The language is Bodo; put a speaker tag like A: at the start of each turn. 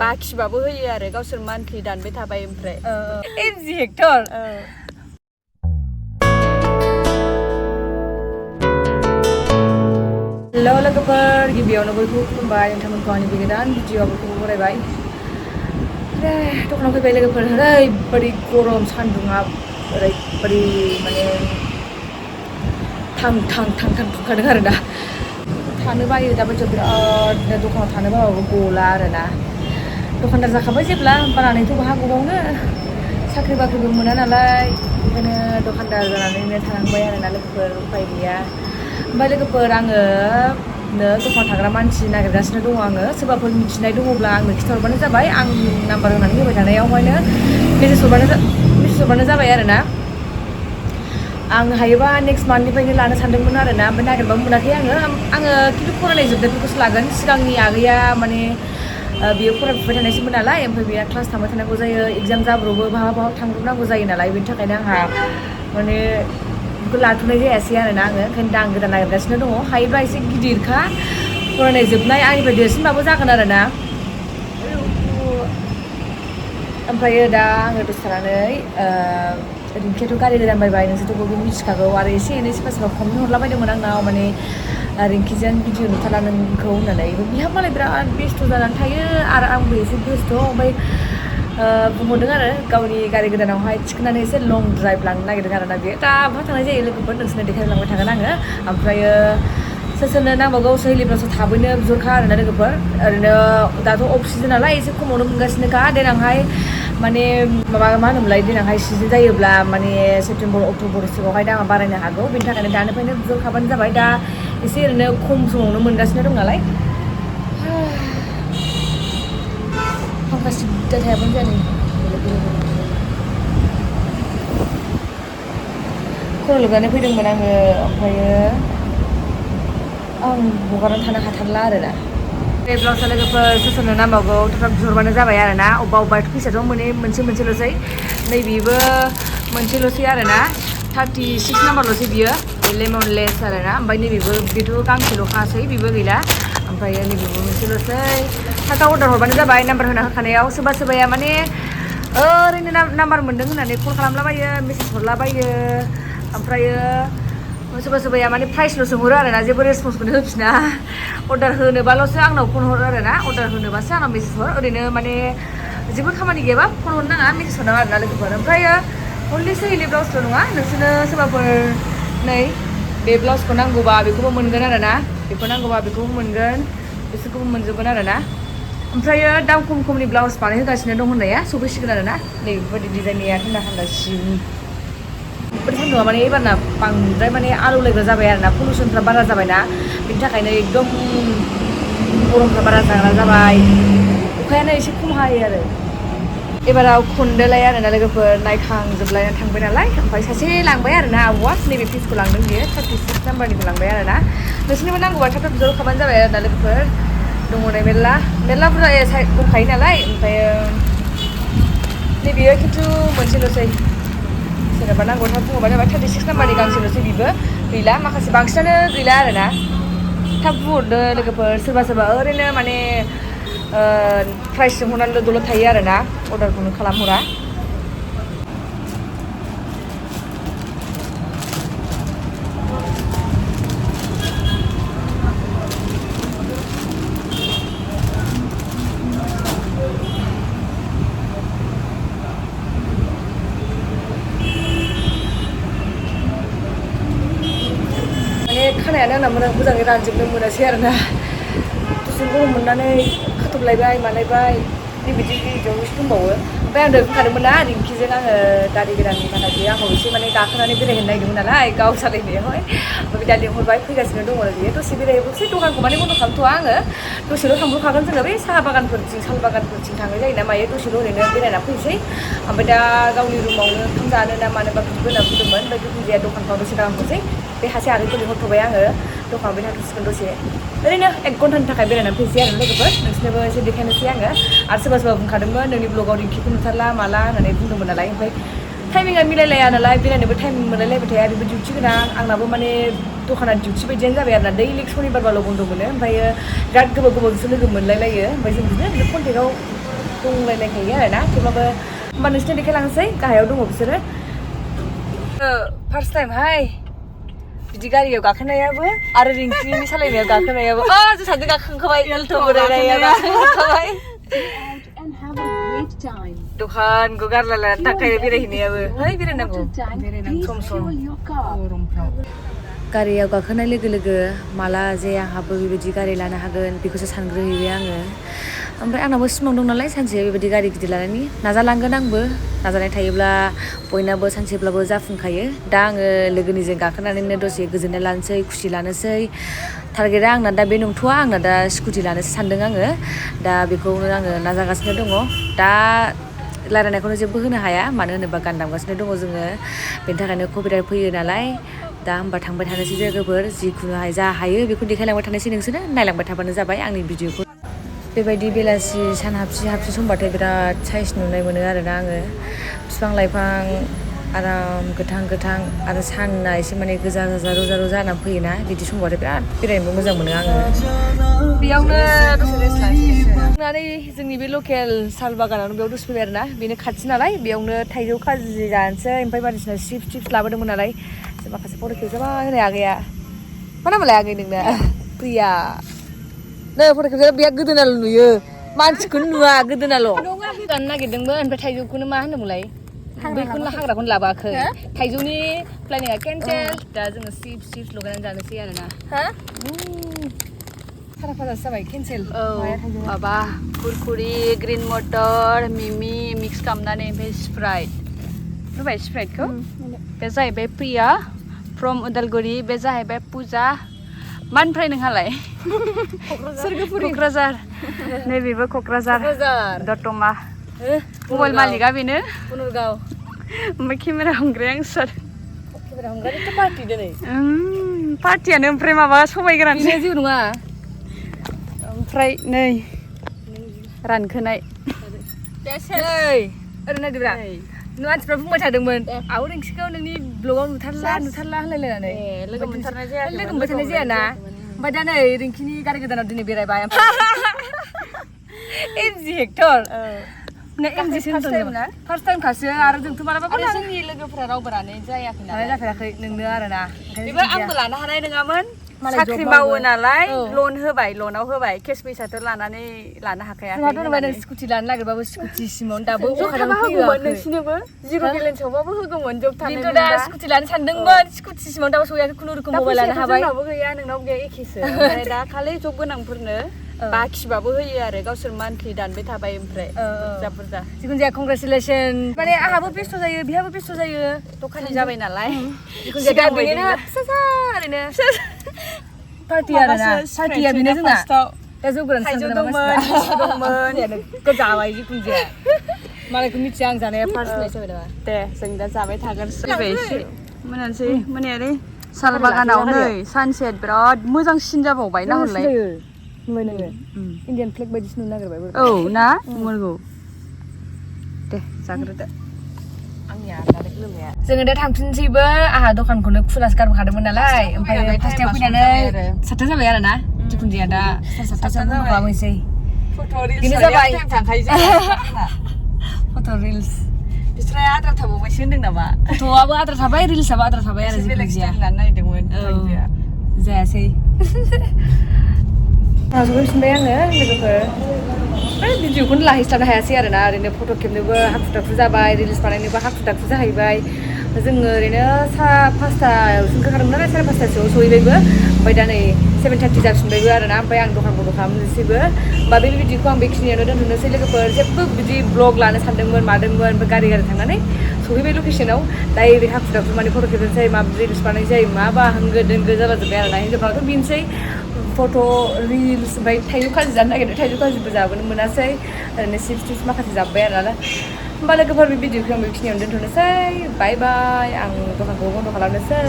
A: बाखिबाबो होयो आरो गावसोर मान्थलि दानबाय थाबाय ओमफ्राय
B: एमजि हेक्टर हेल' लोगोफोर गिबियावनो बयखौबो खुलुमबाय नोंथांमोनखौ आंनि गोदान भिडिअ'फोरखौ बरायबाय दखानाव फैबाय लोगोफोर ओरैबायदि गरम सान्दुङा ओरैबायदि माने थां दुंखादों आरो ना थानो बायो दाबायदियाव बिरादनो दखानाव थानो बाबाबो गला आरो ना दखानदार जाखाबाय जेब्ला बानानैथ' बहा गबावनो साख्रि बाख्रिबो मोना नालाय बेखायनो दखानदार जानानैनो थानांबाय आरो ना लोगोफोर उफाय गैया ओमफ्राय लोगोफोर आङो दखानाव थाग्रा मानसि नागिरगासिनो दङ आङो सोरबाफोर मिथिनाय दङब्ला आंनो खिन्थाहरबानो जाबाय आं नाम्बार होनानै होबाय थानायावहायनो मेसेज हरबानो जाबाय आरो ना आं हायोबा नेक्स्ट मान्थनिफ्रायनो लानो सानदोंमोन आरो ना ओमफ्राय नागिरबाबो मोनाखै आङो खिन्थु फरायनाय जोबनायफोरखौसो लागोन सिगांनि आगैया माने बियो फरायफुबाय थानायसोमोन नालाय ओमफ्राय बियो क्लास थांबाय थानांगौ जायो एग्जाम जाब्रबो बहाबा थांब्रबनांगौ जायो नालाय बेनि थाखायनो आंहा माने बेखौ लाथ'नाय जायासै आरो ना आङो ओंखायनो दा आं गोदान नागिरगासिनो दङ हायोब्ला एसे गिदिरखा फरायनाय जोबनाय आंनिफ्राय देरसिनबाबो जागोन आरो ना ओमफ्रायो दा आङो दसे थानानै रिंकियाथ' गारि गोदान बायबाय नोंसोरथ' बयबो मिथिखागौ आरो एसे एनै सोरबा कमेन्ट हरलाबायदोंमोन आंनाव माने रिंकिजों भिडिअ नुथारला नोंखौ होननानै बिहा मालाय बिराद बेस्थ' जानानै थायो आरो आंबो एसे बेस्थ' ओमफ्राय बुंहरदों आरो गावनि गारि गोदानावहाय थिखोनानै एसे लं ड्राइभ लांनो नागिरदों आरो ना बेयो दा बहा थांनाय जायो लोगोफोर नोंसोरनो देखायलांबाय थागोन आङो ओमफ्रायो सोरनो नांबावगौ सोलिब्लासो थाबैनो बिहरखा आरोना लोगोफोर ओरैनो दाथ' अफ सिजन नालाय एसे खमावनो मोनगासिनोखा देनांहाय माने माबा मा होनोमोनलाय देनांहाय सिजन जायोब्ला माने सेप्तेम्बर अक्ट'बरसोआवहाय दामा बारायनो हागौ बेनि थाखायनो दानिफ्रायनो बिहरखाबानो जाबाय दा एसे ओरैनो खम समावनो मोनगासिनो दं नालाय फांखा सिद्दा थायाबानो जाया खर' लोबनानै फैदोंमोन आङो ओमफ्रायो आं हगारनानै थानो हाथारला आरो ना बे ब्लाउसआ लोगोफोर सोरनो नांबावगौ थाब बिहरबानो जाबाय आरो ना अबेबा फैसाथ' मोनसेल'सै नैबेबो मोनसेल'सै आरो ना 36 नाम्बारल'सै बियो लेमन लेस आरो ना ओमफ्राय नैबेबो बेथ' गांसेल'खासै बेबो गैला ओमफ्राय नैबेबो मोनसेल'सै थाब अर्डार हरबानो जाबाय नाम्बार होना होखानायाव सोरबाया माने ओरैनो नाम्बार मोन्दों होननानै कल खालामलाबायो मेसेज हरलाबायो ओमफ्रायो सोरबाया माने प्राइसल' सोंहरो आरो ना जेबो रेसपन्सखौनो होफिना अर्डार होनोबाल'सो आंनाव फन हरो आरो ना अर्डार होनोबासो आंनाव मेसेज हर ओरैनो माने जेबो खामानि गैयाबा फन हरनो नाङा मेसेज हरनाङा आरो ना लोगोफोर ओमफ्रायो अनलि सोहैलि ब्लाउसल' नङा नोंसोरनो सोरबाफोर नै बे ब्लाउसखौ नांगौबा बेखौबो मोनगोन आरो ना बेखौ नांगौबा बेखौबो मोनगोन बिसोरखौबो मोनजोबगोन आरो ना ओमफ्रायो दाम खमनि ब्लाउस बानायहोगासिनो दं होननाया सफैसिगोन आरो ना नै बेफोरबायदि डिजाइननिया थान्दा सिनि बेफोर सान्दुंआ माने एबारना बांद्राय माने आलौलायग्रा जाबाय आरो ना पलिउसनफ्रा बारा जाबायना बेनि थाखायनो एकदम गरमफ्रा बारा जाग्रा जाबाय अखायानो एसे खम हायो आरो एबाराव खनदोलाय आरो ना लोगोफोर नायखांजोबलायनानै थांबाय नालाय ओमफ्राय सासे लांबाय आरो ना आब'आ नैबे पिसखौ लांदों बियो 36 नाम्बारनिखौ लांबाय आरो ना नोंसोरनिबो नांगौबा थाब बिहरखाबानो जाबाय आरो ना लोगोफोर दङ नै मेरला बुरजा दंखायो नालाय ओमफ्राय नैबेयो खिन्थु मोनसेल'सै सोरबा नांगौ थाब बुङोबा जाबाय 36 नाम्बारनि गांसेल'सै बेबो गैला माखासे बांसिनानो गैला आरो ना थाब बुंहरदो लोगोफोर सोरबा ओरैनो माने प्राइस सोंहरनानै दलद थायो आरो ना अर्डारखौनो खालामहरा खानायानो आंना मोजाङै रानजोबनो मोनासै आरो ना दसे गरम मोननानै खाथबलायबाय मालायबाय बेबायदि भिडिअआव एसे दंबावो ओमफ्राय आं दहाय बुंखादोंमोन ना रिंकिजों आङो गारि गोदाननि थाखाय बियो आंखौ एसे माने गाखोनानै बेरायहैनो नागिरदोंमोन नालाय गाव सालायनायावहाय ओमफ्राय दा लिंहरबाय फैगासिनो दङ बियो दसे बेरायहैबोसै दखानखौ माने बन्द' खालामथ'वा आङो दसेल' थांब्रबखागोन जोङो बे साहा बागानफोरथिं साल बागानफोरथिं थांनाय जायो ना मायो दसेल' ओरैनो बेरायना फैनोसै ओमफ्राय दा गावनि रुमावनो ओंखाम जानो ना मानोबा बिदिबो होनना बुंदोंमोन ओमफ्राय जिखुनु जाया दखानफ्राव दसे दांहरसै बे सासे आगैखौ लिंहरथ'बाय आङो दखानाव बे थाथ'सिगोन दसे ओरैनो 1 घन्टानि थाखाय बेरायनानै फैसै आरो लोगोफोर नोंसोरनोबो एसे देखायनोसै आङो आरो सोरबा बुंखादोंमोन नोंनि ब्लगाव रिंकिखौ नुथारला माला होननानै बुंदोंमोन नालाय ओमफ्राय टाइमिंआ मिलायलाया नालाय बेरायनोबो टाइम मोनलायलायबाय थाया बेबो डिउटि गोनां आंनाबो माने दखाना डिउटि बायदियानो जाबाय आरो ना दैलि सनिबारबाल' बन्द' मोनो ओमफ्रायो बिराद गोबाव गोबावजोंसो लोगो मोनलायलायो ओमफ्राय जों बिदिनो कन्टेक्टआव दंलायलायखायो आरोना थेवब्लाबो होमबा नोंसिनो देखायलांनोसै गाहायाव दङ बिसोरो फार्स्ट टाइमहाय बिदि गारियाव गाखोनायाबो आरो रिंकिनि सालायनायाव गाखोनायाबो जों सानैजों गाखोखांखाबाय एलथ' बोरायनाया गाखोखांखाबाय दखानखौ गारलायला थाखाय बेरायहैनायाबो बेरायनांगौ सम सम गरमफ्राव गारियाव गाखोनाय लोगो लोगो माला जे आंहाबो बेबायदि गारि लानो हागोन बेखौसो सानग्रोहैबाय आङो ओमफ्राय आंनाबो सिमां दं नालाय सानसे बेबायदि गारि गिदिर लानायनि नाजालांगोन आंबो नाजानाय थायोब्ला बयनाबो सानसेब्लाबो जाफुंखायो दा आङो लोगोनिजों गाखोनानैनो दसे गोजोननाय लानोसै खुसि लानोसै टारगेटआ आंना दा बे नंथ'वा आंना दा स्कुटि लानोसो सानदों आङो दा बेखौनो आङो नाजागासिनो दङ दा रायलायनायखौनो जेबो होनो हाया मानो होनोबा गान दामगासिनो दङ जोङो बेनि थाखायनो कपिराइट फैयो नालाय दा होमबा थांबाय थानोसै जायगाफोर जिखुनु जा हायो बेखौ देखायलांबाय थानोसै नोंसोरो नायलांबाय थाबानो जाबाय आंनि भिडिअखौ बेबायदि बेलासि सान हाबसि समबाथाय बिराद साइस नुनाय मोनो आरोना आङो बिफां लाइफां आराम गोथां आरो सानना एसे माने गोजा रोजा जानानै फैयोना बिदि समबाथाय बिराद बेरायनोबो मोजां मोनो आङो बेयावनो दसे रेस्ट लानोसै जोंनि बे लकेल साल बागानावनो बेयाव दसे फैबाय आरोना बेनो खाथि नालाय बेयावनो थाइजौ खाजि जानोसै ओमफ्राय बायदिसिना चिप्स लाबोदोंमोन नालाय माखासे फट' खेबजाबाय होनाय आगैया मा नामलाय आगै नोंना प्रिया नै फट' खेबजाबा बिराद गोदोनाल' नुयो मानसिखौनो नुवा गोदोनाल' जानो नागिरदोंमोन ओमफ्राय थाइजौखौनो मा होनोमोनलाय बैखौनो हाग्राखौनो लाबोआखै थाइजौनि प्लेनिंआ केन्सेल दा जोङो चिप्स लगायनानै जानोसै आरोना सारा फाजासो जाबाय केन्सेल माबा कुरकुरि ग्रिन मटर मिमि मिक्स खालामनानै ओमफ्राय स्प्राइट नुबाय स्प्राइटखौ बे जाहैबाय प्रिया फ्रम उदालगुरि बे जाहैबाय पुजा मानिफ्राय नोंहालाय क'क्राझार नैबेबो क'क्राझार दतमा मबाइल मालिकआ बेनो पुनरगाव ओमफ्राय केमेरा हमग्राया आं सार केमेरा हमग्रायाथ' पार्टि दिनै पार्टियानो ओमफ्राय माबा सबाइ गोरान जेबो नङा ओमफ्राय नै रानखोनाय ओरै नायदोब्रा मानसिफ्रा बुंबाय थादोंमोन आव रिंकिखौ नोंनि ब्लगाव नुथारला होनलायलायनानै लोगो मोनथारनाय जायाना ओमफ्राय दा नै रिंकिनि गारि गोदानाव दिनै बेरायबाय एमजि हेक्टर फार्स्ट टाइम खासो आरो जोंथ' मालाबा जोंनि लोगोफोरा रावबो लानाय जाफेराखै नोंनो आरोना बेबो आंबो लानो हानाय नङामोन साख्रि मावो नालाय लनाव होबाय केस फैसाथ' लानानै लानो हाखायाखै नों स्कुटि लानो नागिरबाबो स्कुटिसिमाव दाबो होगौमोन नोंसिनोबो जिर' बेलेन्सआवबाबो होगौमोन जब थानाय खिन्थु दा स्कुटि लानो सानदोंमोन स्कुटिसिमाव दाबो सहैयाखै खुनुरुखुम मबाइल लानो हाबाय जोंनावबो गैया नोंनाव गैया एखेसो ओमफ्राय दा खालि जब गोनांफोरनो बाखिबाबो होयो आरो गावसोर मान्थलि दानबाय थाबाय ओमफ्राय बुरजा जिखुनु जाया कंग्रेचुलेसन माने आंहाबो बेस्थ' जायो बिहाबो बेस्थ' जायो दखानि जाबाय नालाय जिखुनु जाया बेनो फिसा ओरैनो पार्टिया बेनो जोंना दा जौ गोरान दंमोन जाबाय जिखुनु जाया मालायखौ मिथिया आं जानाया फार्स्ट नाइट जाबाय नामा दे जों दा जाबाय थागोनसै मोनानोसै मोनायालै साल बागानाव नै सानसेट बिराद मोजांसिन जाबावबाय ना हरलाय नुबाय नोङो इण्डियान फ्लेग बायदिसो नुनो नागिरबाय औ ना नंगौ दे जाग्रोदो जोङो दा थांफिनसैबो आंहा दखानखौनो खुलासो गारबोखादोंमन नालाय ओमफ्राय फार्स्टआव फैनानै 7था जाबाय आरोना जिखुनु जाया दा 7:30 खालामनोसै बेनो जाबाय फट' रिल्स बिस्रा आद्रा थाबावबायसो होनदों नामा फट'आबो आद्रा थाबाय रिल्सआबो आद्रा थाबाय आरो जिखुनु जाया लानो नागिरदोंमोन जायासै सफैफिनबाय आङो लोगोफोर भिडिअखौनो लाहैस्लाबनो हायासै आरोना ओरैनो फट' खेबनोबो हाखु दाखु जाबाय रिल्स बानायनोबो हाखु दाखु जाहैबाय जोङो ओरैनो 5:30 ओंखारखादोंमोन नालाय 5:30सोआव सहैबायबो ओमफ्राय दा नै 7:30 जाफिनबायबो आरोना ओमफ्राय आं दखान बन्द' खालामनोसैबो होमबा बे भिडिअखौ आं बेखिनियावनो दोनथ'नोसै लोगोफोर जेबो बिदि ब्लग लानो सानदोंमोन मादोंमोन ओमफ्राय गारि थांनानै सहैबाय लकेसनाव डाइरेक्ट हाखु दाखु माने फट' खेबनोसै माबा रिल्स बानायनोसै माबा होंगो दोंगो जालाजोब्बाय आरोना हिनजावफ्राथ' बेनोसै फट' रिल्स ओमफ्राय थाइजौ खाजि जानो नागिरदों थाइजौ खाजिबो जाबोनो मोनासै ओरैनो चिप्स माखासे जाबोबाय आरोना होमबा लोगोफोर बे भिडिअखौ आं बेखिनियावनो दोनथ'नोसै बाय बाय आं दखानखौ बन्द' खालामनोसै